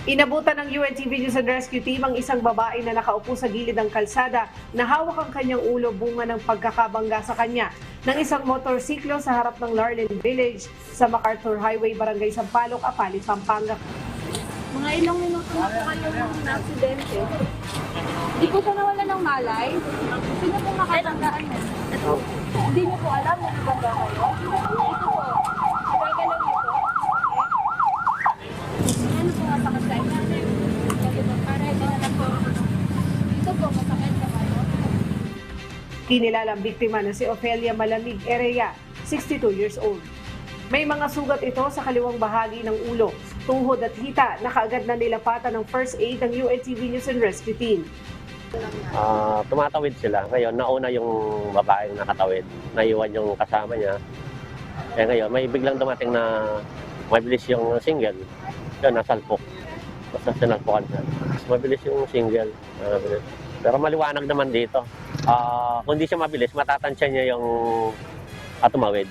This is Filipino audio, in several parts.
Inabutan ng UNTV News and Rescue Team ang isang babae na nakaupo sa gilid ng kalsada na hawak ang kanyang ulo bunga ng pagkakabangga sa kanya ng isang motorsiklo sa harap ng Larlin Village sa MacArthur Highway, Barangay Sampaloc, Apalit, Pampanga. Mga ilang minuto na po kayo ng aksidente. Hindi po siya nawala ng malay. Sino po makatandaan mo? Hindi niyo po alam na nabangga kayo? Ito po. Nagagalaw niyo po. Ano po nga sa kasay natin? Para ito na po. Ito po, masakit na kayo. Kinilala ang biktima na si Ofelia Malamig Erea, 62 years old. May mga sugat ito sa kaliwang bahagi ng ulo, tuhod at hita na kaagad na nilapatan ng first aid ng UNTV News and Rescue Team. Tumatawid sila. Ngayon, nauna yung babaeng nakatawid. Naiwan yung kasama niya. Kaya ngayon, may biglang dumating na mabilis yung single. Yun, nasalpok. Basta sinalpokan siya. Mabilis yung single. Pero maliwanag naman dito. Kung di siya mabilis, matatansya niya yung tumawid.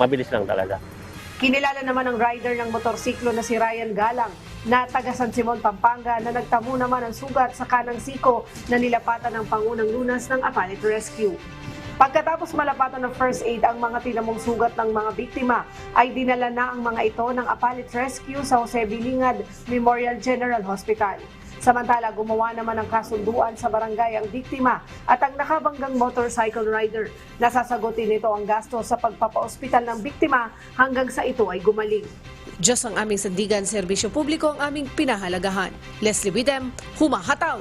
Mabilis lang talaga. Kinilala naman ng rider ng motorsiklo na si Ryan Galang na taga San Simon, Pampanga na nagtamo naman ang sugat sa kanang siko na nilapatan ng Pangunang Lunas ng Apalit Rescue. Pagkatapos malapatan ng first aid ang mga tinamong sugat ng mga biktima, ay dinala na ang mga ito ng Apalit Rescue sa Jose Bilingad Memorial General Hospital. Samantala, gumawa naman ng kasunduan sa barangay ang biktima at ang nakabanggang motorcycle rider. Nasasagutin nito ang gasto sa pagpapaospital ng biktima hanggang sa ito ay gumaling. Diyos ang aming sandigan, serbisyo publiko ang aming pinahalagahan. Leslie Widem, humahataw!